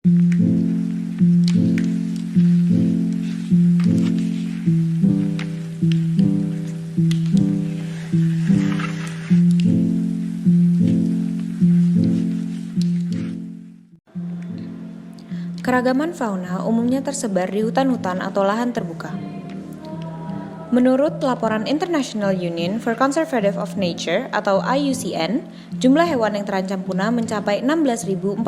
Keragaman fauna umumnya tersebar di hutan-hutan atau lahan terbuka. Menurut laporan International Union for Conservation of Nature atau IUCN, jumlah hewan yang terancam punah mencapai 16.479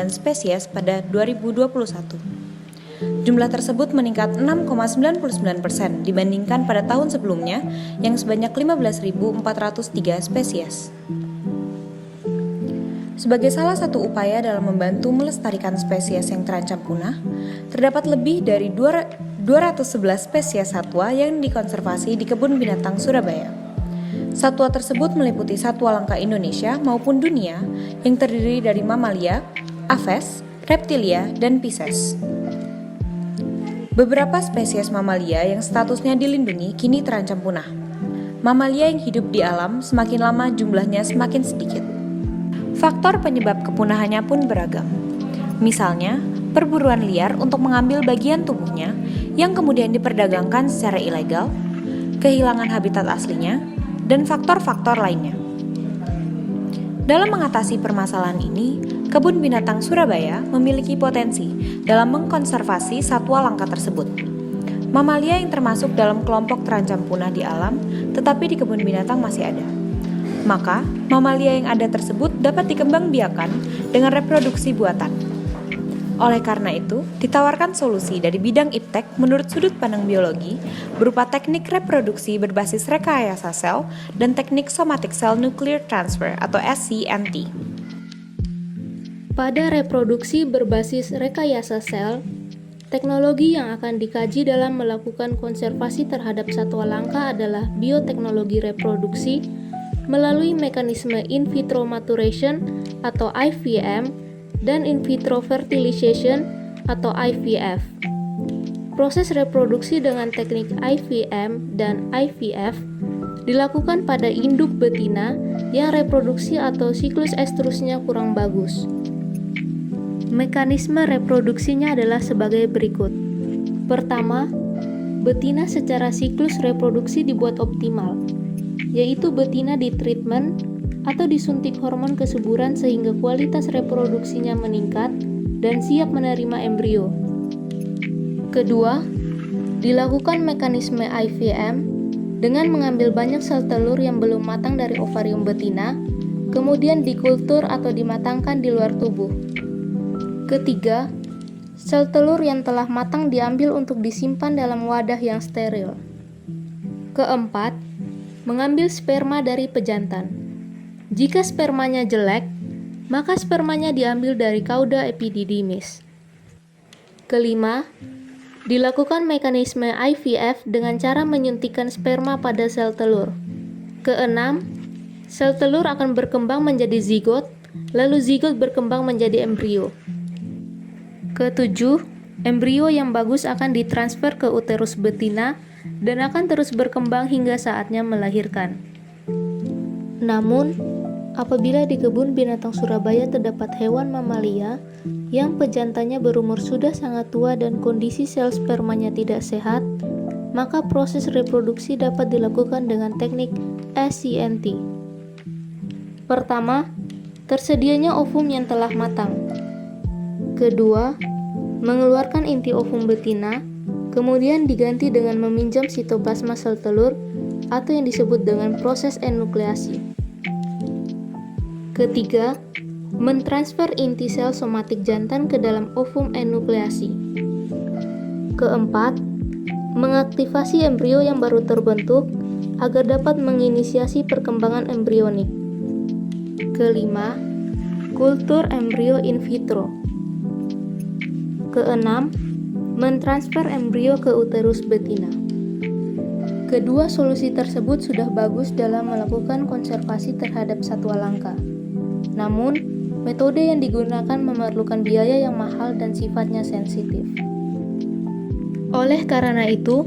spesies pada 2021. Jumlah tersebut meningkat 6,99% dibandingkan pada tahun sebelumnya yang sebanyak 15.403 spesies. Sebagai salah satu upaya dalam membantu melestarikan spesies yang terancam punah, terdapat lebih dari 211 spesies satwa yang dikonservasi di Kebun Binatang Surabaya. Satwa tersebut meliputi satwa langka Indonesia maupun dunia yang terdiri dari mamalia, aves, reptilia, dan pisces. Beberapa spesies mamalia yang statusnya dilindungi kini terancam punah. Mamalia yang hidup di alam semakin lama jumlahnya semakin sedikit. Faktor penyebab kepunahannya pun beragam. Misalnya, perburuan liar untuk mengambil bagian tubuhnya yang kemudian diperdagangkan secara ilegal, kehilangan habitat aslinya, dan faktor-faktor lainnya. Dalam mengatasi permasalahan ini, Kebun Binatang Surabaya memiliki potensi dalam mengkonservasi satwa langka tersebut. Mamalia yang termasuk dalam kelompok terancam punah di alam, tetapi di kebun binatang masih ada. Maka, mamalia yang ada tersebut dapat dikembangbiakan dengan reproduksi buatan. Oleh karena itu, ditawarkan solusi dari bidang iptek menurut sudut pandang biologi berupa teknik reproduksi berbasis rekayasa sel dan teknik somatic cell nuclear transfer atau SCNT. Pada reproduksi berbasis rekayasa sel, teknologi yang akan dikaji dalam melakukan konservasi terhadap satwa langka adalah bioteknologi reproduksi melalui mekanisme in vitro maturation atau IVM dan in vitro fertilization atau IVF. Proses reproduksi dengan teknik IVM dan IVF dilakukan pada induk betina yang reproduksi atau siklus estrusnya kurang bagus. Mekanisme reproduksinya adalah sebagai berikut. Pertama, betina secara siklus reproduksi dibuat optimal, yaitu betina ditreatment atau disuntik hormon kesuburan sehingga kualitas reproduksinya meningkat dan siap menerima embrio. Kedua, dilakukan mekanisme IVM dengan mengambil banyak sel telur yang belum matang dari ovarium betina, kemudian dikultur atau dimatangkan di luar tubuh. Ketiga, sel telur yang telah matang diambil untuk disimpan dalam wadah yang steril. Keempat, mengambil sperma dari pejantan. Jika spermanya jelek, maka spermanya diambil dari cauda epididymis. Kelima, dilakukan mekanisme IVF dengan cara menyuntikkan sperma pada sel telur. Keenam, sel telur akan berkembang menjadi zigot, lalu zigot berkembang menjadi embrio. Ketujuh, embrio yang bagus akan ditransfer ke uterus betina dan akan terus berkembang hingga saatnya melahirkan. Namun, apabila di Kebun Binatang Surabaya terdapat hewan mamalia yang pejantannya berumur sudah sangat tua dan kondisi sel spermanya tidak sehat, maka proses reproduksi dapat dilakukan dengan teknik SCNT. Pertama, tersedianya ovum yang telah matang. Kedua, mengeluarkan inti ovum betina, kemudian diganti dengan meminjam sitoplasma sel telur atau yang disebut dengan proses enukleasi. Ketiga, mentransfer inti sel somatik jantan ke dalam ovum enukleasi. Keempat, mengaktifasi embrio yang baru terbentuk agar dapat menginisiasi perkembangan embrionik. Kelima, kultur embrio in vitro. Keenam, mentransfer embrio ke uterus betina. Kedua solusi tersebut sudah bagus dalam melakukan konservasi terhadap satwa langka. Namun, metode yang digunakan memerlukan biaya yang mahal dan sifatnya sensitif. Oleh karena itu,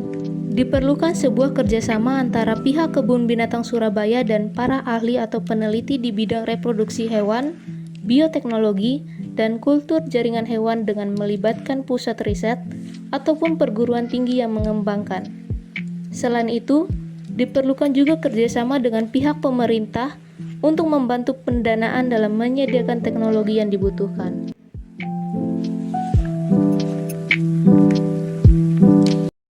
diperlukan sebuah kerjasama antara pihak Kebun Binatang Surabaya dan para ahli atau peneliti di bidang reproduksi hewan, bioteknologi, dan kultur jaringan hewan dengan melibatkan pusat riset ataupun perguruan tinggi yang mengembangkan. Selain itu, diperlukan juga kerjasama dengan pihak pemerintah untuk membantu pendanaan dalam menyediakan teknologi yang dibutuhkan.